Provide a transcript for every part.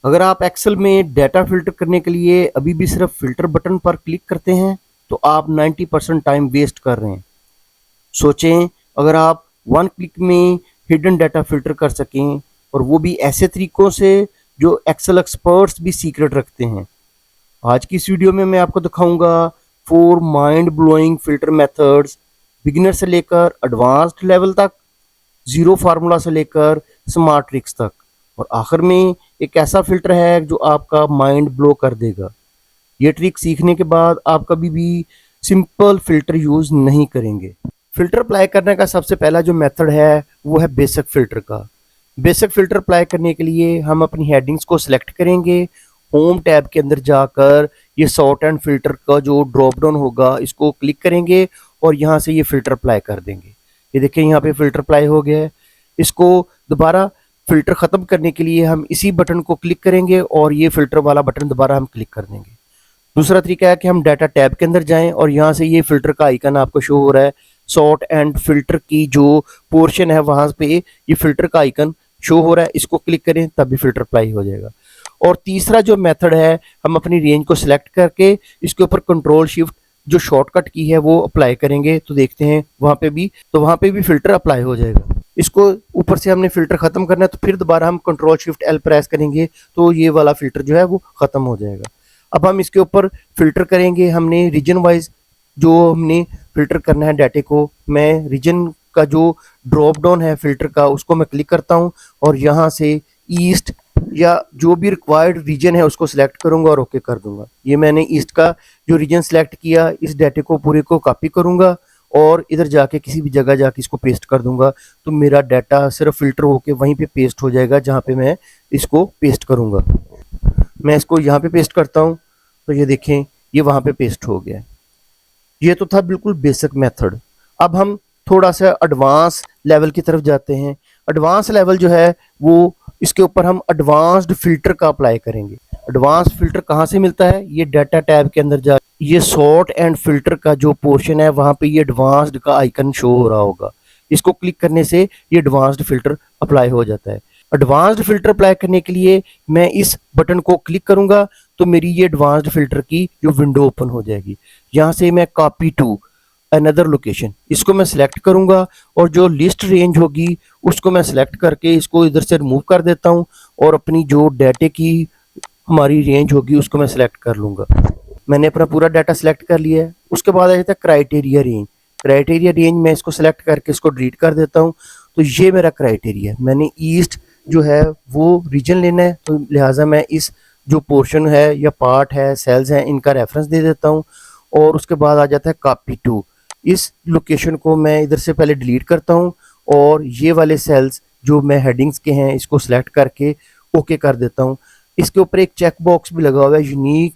अगर आप एक्सेल में डाटा फ़िल्टर करने के लिए अभी भी सिर्फ फ़िल्टर बटन पर क्लिक करते हैं, तो आप 90% टाइम वेस्ट कर रहे हैं। सोचें, अगर आप वन क्लिक में हिडन डाटा फ़िल्टर कर सकें, और वो भी ऐसे तरीकों से जो एक्सेल एक्सपर्ट्स भी सीक्रेट रखते हैं। आज की इस वीडियो में मैं आपको दिखाऊंगा 4 mind blowing filter methods, beginner से लेकर एडवांस्ड लेवल तक, ज़ीरो फार्मूला से लेकर स्मार्ट ट्रिक्स तक, और आखिर में एक ऐसा फ़िल्टर है जो आपका माइंड ब्लो कर देगा। ये ट्रिक सीखने के बाद आप कभी भी सिंपल फ़िल्टर यूज़ नहीं करेंगे। फ़िल्टर अप्लाई करने का सबसे पहला जो मेथड है वो है बेसिक फ़िल्टर का। बेसिक फ़िल्टर अप्लाई करने के लिए हम अपनी हेडिंग्स को सिलेक्ट करेंगे। होम टैब के अंदर जाकर ये सॉर्ट एंड फ़िल्टर का जो ड्रॉप डाउन होगा इसको क्लिक करेंगे और यहाँ से ये फ़िल्टर अप्लाई कर देंगे। ये देखिए यहाँ पे फ़िल्टर अप्लाई हो गया है। इसको दोबारा फ़िल्टर ख़त्म करने के लिए हम इसी बटन को क्लिक करेंगे और ये फ़िल्टर वाला बटन दोबारा हम क्लिक कर देंगे। दूसरा तरीका है कि हम डाटा टैब के अंदर जाएं और यहाँ से ये फ़िल्टर का आइकन आपको शो हो रहा है, सॉर्ट एंड फ़िल्टर की जो पोर्शन है वहाँ पे ये फ़िल्टर का आइकन शो हो रहा है, इसको क्लिक करें तब भी फ़िल्टर अप्लाई हो जाएगा। और तीसरा जो मेथड है, हम अपनी रेंज को सिलेक्ट करके इसके ऊपर कंट्रोल शिफ्ट जो शॉर्टकट की है वो अप्लाई करेंगे, तो देखते हैं वहाँ पे भी फ़िल्टर अप्लाई हो जाएगा। इसको ऊपर से हमने फ़िल्टर ख़त्म करना है, तो फिर दोबारा हम कंट्रोल शिफ्ट एल प्रेस करेंगे तो ये वाला फ़िल्टर जो है वो ख़त्म हो जाएगा। अब हम इसके ऊपर फ़िल्टर करेंगे। हमने रीजन वाइज जो हमने फ़िल्टर करना है डाटे को, मैं रीजन का जो ड्रॉप डाउन है फ़िल्टर का उसको मैं क्लिक करता हूँ और यहाँ से ईस्ट या जो भी रिक्वायर्ड रीजन है उसको सिलेक्ट करूँगा और ओके कर दूँगा। ये मैंने ईस्ट का जो रीजन सिलेक्ट किया, इस डाटे को पूरे को कॉपी करूँगा और इधर जाके किसी भी जगह जाके इसको पेस्ट कर दूँगा, तो मेरा डाटा सिर्फ फ़िल्टर होके वहीं पे पेस्ट हो जाएगा जहाँ पे मैं इसको पेस्ट करूँगा। मैं इसको यहाँ पे पेस्ट करता हूँ, तो ये देखें ये वहाँ पे पेस्ट हो गया। ये तो था बिल्कुल बेसिक मेथड। अब हम थोड़ा सा एडवांस लेवल की तरफ जाते हैं। एडवांस लेवल जो है वो इसके ऊपर हम एडवांस्ड फ़िल्टर का अप्लाई करेंगे। एडवांस फ़िल्टर कहाँ से मिलता है? ये डाटा टैब के अंदर जा ये सॉर्ट एंड फ़िल्टर का जो पोर्शन है वहाँ पे ये एडवांस्ड का आइकन शो हो रहा होगा। इसको क्लिक करने से ये एडवांस्ड फ़िल्टर अप्लाई हो जाता है। एडवांस्ड फ़िल्टर अप्लाई करने के लिए मैं इस बटन को क्लिक करूँगा तो मेरी ये एडवांस्ड फ़िल्टर की जो विंडो ओपन हो जाएगी। यहाँ से मैं कॉपी टू अनदर लोकेशन इसको मैं सिलेक्ट करूँगा और जो लिस्ट रेंज होगी उसको मैं सिलेक्ट करके इसको इधर से रिमूव कर देता हूँ और अपनी जो डाटे की हमारी रेंज होगी उसको मैं सिलेक्ट कर लूँगा। मैंने अपना पूरा डाटा सिलेक्ट कर लिया है। उसके बाद आ जाता है क्राइटेरिया रेंज। क्राइटेरिया रेंज मैं इसको सिलेक्ट करके इसको डिलीट कर देता हूँ। तो ये मेरा क्राइटेरिया है। मैंने ईस्ट जो है वो रीजन लेना है, तो लिहाजा मैं इस जो पोर्शन है या पार्ट है, सेल्स हैं, इनका रेफरेंस दे देता हूँ। और उसके बाद आ जाता है कॉपी टू। इस लोकेशन को मैं इधर से पहले डिलीट करता हूँ और ये वाले सेल्स जो मैं हेडिंग्स के हैं इसको सिलेक्ट करके ओके कर देता हूँ। इसके ऊपर एक चेक बॉक्स भी लगा हुआ है, यूनिक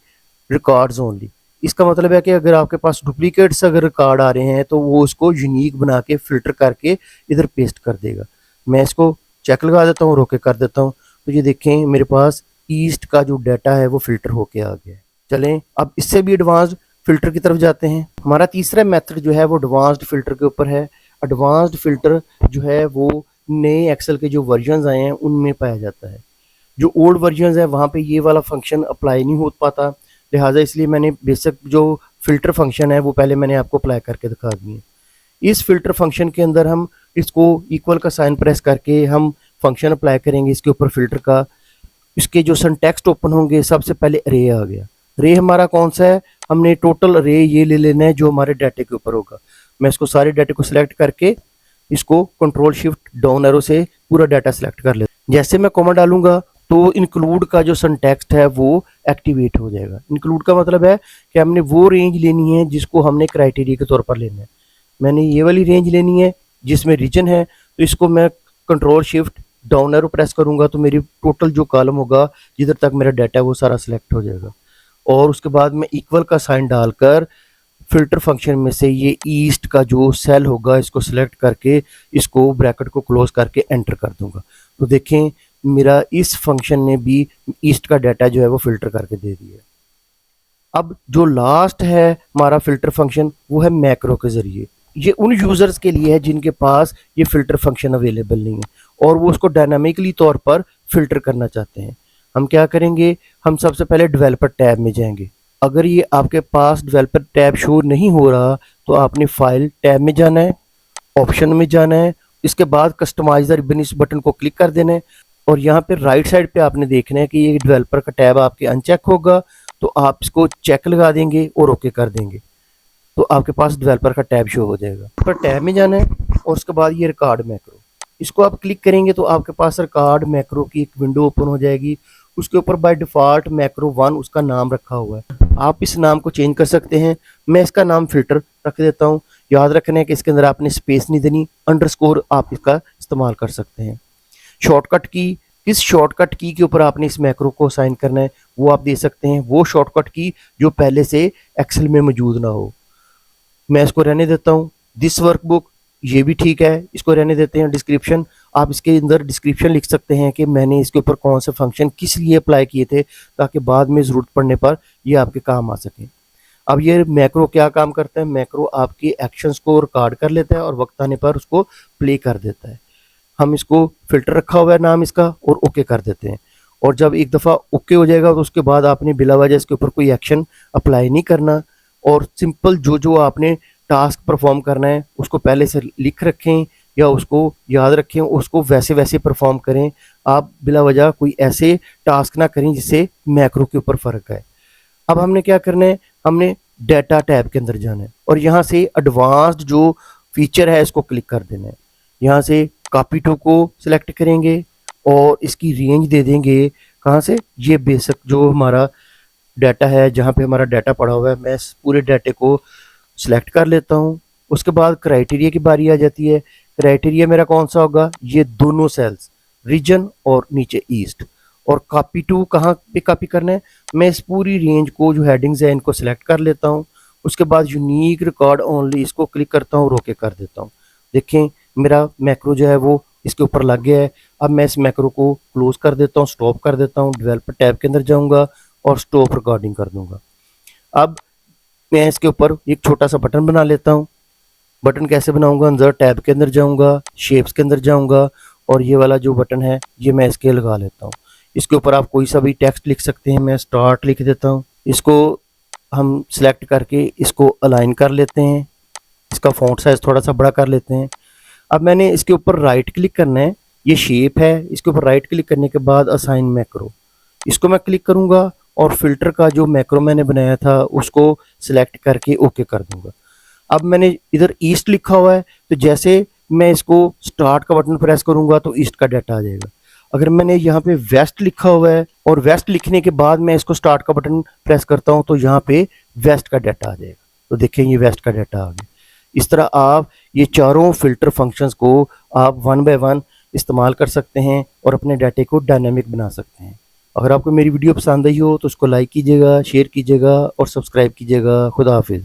रिकॉर्ड्स ओनली। इसका मतलब है कि अगर आपके पास डुप्लीकेट्स अगर रिकॉर्ड आ रहे हैं तो वो उसको यूनिक बना के फ़िल्टर करके इधर पेस्ट कर देगा। मैं इसको चेक लगा देता हूँ और ओके कर देता हूँ। तो ये देखें मेरे पास ईस्ट का जो डाटा है वो फ़िल्टर होके आ गया है। चलें अब इससे भी एडवांस्ड फ़िल्टर की तरफ जाते हैं। हमारा तीसरा मेथड जो है वो एडवांस्ड फ़िल्टर के ऊपर है। एडवांस्ड फ़िल्टर जो है वो नए एक्सेल के जो वर्जन्स आए हैं उनमें पाया जाता है। जो ओल्ड वर्जन्स हैं वहाँ पे ये वाला फंक्शन अप्लाई नहीं हो पाता, लिहाजा इसलिए मैंने बेसिक जो फ़िल्टर फंक्शन है वो पहले मैंने आपको अप्लाई करके दिखा दिए। इस फ़िल्टर फंक्शन के अंदर हम इसको इक्वल का साइन प्रेस करके हम फंक्शन अप्लाई करेंगे इसके ऊपर फ़िल्टर का। इसके जो सिंटैक्स ओपन होंगे, सबसे पहले अरे आ गया। अरे हमारा कौन सा है? हमने टोटल अरे ये ले लेना है जो हमारे डाटे के ऊपर होगा। मैं इसको सारे डाटे को सिलेक्ट करके इसको कंट्रोल शिफ्ट डाउन एरो से पूरा डाटा सिलेक्ट कर लेता। जैसे मैं कॉमा डालूंगा तो इंक्लूड का जो सिंटैक्स है वो एक्टिवेट हो जाएगा। इंक्लूड का मतलब है कि हमने वो रेंज लेनी है जिसको हमने क्राइटेरिया के तौर पर लेना है। मैंने ये वाली रेंज लेनी है जिसमें रीजन है, तो इसको मैं control shift down arrow press करूंगा तो मेरी टोटल जो कॉलम होगा जिधर तक मेरा डाटा है वो सारा सिलेक्ट हो जाएगा। और उसके बाद मैं इक्वल का साइन डालकर फ़िल्टर फंक्शन में से ये ईस्ट का जो सेल होगा इसको सिलेक्ट करके इसको ब्रैकेट को क्लोज करके एंटर कर दूंगा। तो देखें मेरा इस फंक्शन ने भी ईस्ट का डाटा जो है वो फ़िल्टर करके दे दिया। अब जो लास्ट है हमारा फ़िल्टर फंक्शन वो है मैक्रो के ज़रिए। ये उन यूज़र्स के लिए है जिनके पास ये फ़िल्टर फंक्शन अवेलेबल नहीं है और वो उसको डायनामिकली तौर पर फ़िल्टर करना चाहते हैं। हम क्या करेंगे, हम सबसे पहले डेवलपर टैब में जाएंगे। अगर ये आपके पास डेवलपर टैब शो नहीं हो रहा तो आपने फाइल टैब में जाना है, ऑप्शन में जाना है, इसके बाद कस्टमाइज द रिबन इस बटन को क्लिक कर देना है और यहाँ पे राइट साइड पे आपने देखना है कि ये डेवलपर का टैब आपके अनचेक होगा, तो आप इसको चेक लगा देंगे और ओके कर देंगे, तो आपके पास डेवलपर का टैब शो हो जाएगा। पर टैब में जाना है और उसके बाद ये रिकॉर्ड मैक्रो, इसको आप क्लिक करेंगे तो आपके पास रिकॉर्ड मैक्रो की एक विंडो ओपन हो जाएगी। उसके ऊपर बाय डिफ़ॉल्ट मैक्रो 1 उसका नाम रखा हुआ है, आप इस नाम को चेंज कर सकते हैं। मैं इसका नाम फिल्टर रख देता हूँ। याद रखना है कि इसके अंदर आपने स्पेस नहीं देनी, अंडरस्कोर आप इसका इस्तेमाल कर सकते हैं। शॉर्टकट की, किस शॉर्टकट की के ऊपर आपने इस मैक्रो को असाइन करना है वो आप दे सकते हैं, वो शॉर्टकट की जो पहले से एक्सेल में मौजूद ना हो। मैं इसको रहने देता हूँ। दिस वर्कबुक, ये भी ठीक है, इसको रहने देते हैं। डिस्क्रिप्शन, आप इसके अंदर डिस्क्रिप्शन लिख सकते हैं कि मैंने इसके ऊपर कौन से फंक्शन किस लिए अप्लाई किए थे, ताकि बाद में ज़रूरत पड़ने पर ये आपके काम आ सके। अब ये मैक्रो क्या काम करता है, मैक्रो आपके एक्शंस को रिकॉर्ड कर लेता है और वक्त आने पर उसको प्ले कर देता है। हम इसको फिल्टर रखा हुआ है नाम इसका और ओके कर देते हैं, और जब एक दफ़ा ओके हो जाएगा तो उसके बाद आपने बिला वजह इसके ऊपर कोई एक्शन अप्लाई नहीं करना, और सिंपल जो जो आपने टास्क परफॉर्म करना है उसको पहले से लिख रखें या उसको याद रखें, उसको वैसे वैसे परफॉर्म करें। आप बिला वजह कोई ऐसे टास्क ना करें जिससे मैक्रो के ऊपर फ़र्क है। अब हमने क्या करना है, हमने डाटा टैब के अंदर जाना है और यहाँ से एडवांस्ड जो फीचर है इसको क्लिक कर देना है। यहाँ से कॉपी टू को सिलेक्ट करेंगे और इसकी रेंज दे देंगे कहाँ से, ये बेसिक जो हमारा डाटा है जहाँ पे हमारा डाटा पड़ा हुआ है, मैं इस पूरे डाटे को सिलेक्ट कर लेता हूँ। उसके बाद क्राइटेरिया की बारी आ जाती है। क्राइटेरिया मेरा कौन सा होगा, ये दोनों सेल्स, रीजन और नीचे ईस्ट। और कॉपी टू कहाँ पे कॉपी करना है, मैं इस पूरी रेंज को जो हेडिंग्स है इनको सिलेक्ट कर लेता हूँ। उसके बाद यूनिक रिकॉर्ड ओनली इसको क्लिक करता हूँ और ओके कर देता हूँ। देखें मेरा मैक्रो जो है वो इसके ऊपर लग गया है। अब मैं इस मैक्रो को क्लोज कर देता हूँ, स्टॉप कर देता हूँ, डेवलपर टैब के अंदर जाऊँगा और स्टॉप रिकॉर्डिंग कर दूंगा। अब मैं इसके ऊपर एक छोटा सा बटन बना लेता हूँ। बटन कैसे बनाऊंगा, अंदर टैब के अंदर जाऊंगा, शेप्स के अंदर जाऊंगा और ये वाला जो बटन है ये मैं इसके लगा लेता हूँ। इसके ऊपर आप कोई सा भी टेक्स्ट लिख सकते हैं, मैं स्टार्ट लिख देता हूँ। इसको हम सिलेक्ट करके इसको अलाइन कर लेते हैं, इसका फॉन्ट साइज थोड़ा सा बड़ा कर लेते हैं। अब मैंने इसके ऊपर राइट क्लिक करना है, ये शेप है, इसके ऊपर राइट क्लिक करने के बाद असाइन मैक्रो, इसको मैं क्लिक करूंगा और फिल्टर का जो मैक्रो मैंने बनाया था उसको सिलेक्ट करके ओके कर दूंगा। अब मैंने इधर ईस्ट लिखा हुआ है तो जैसे मैं इसको स्टार्ट का बटन प्रेस करूंगा तो ईस्ट का डाटा आ जाएगा। अगर मैंने यहाँ पे वेस्ट लिखा हुआ है और वेस्ट लिखने के बाद मैं इसको स्टार्ट का बटन प्रेस करता हूँ तो यहाँ पे वेस्ट का डाटा आ जाएगा। तो देखें ये वेस्ट का डाटा आ गया। इस तरह आप ये चारों फिल्टर फंक्शंस को आप वन बाय वन इस्तेमाल कर सकते हैं और अपने डाटे को डायनामिक बना सकते हैं। अगर आपको मेरी वीडियो पसंद आई हो तो उसको लाइक कीजिएगा, शेयर कीजिएगा और सब्सक्राइब कीजिएगा। खुदा हाफिज़।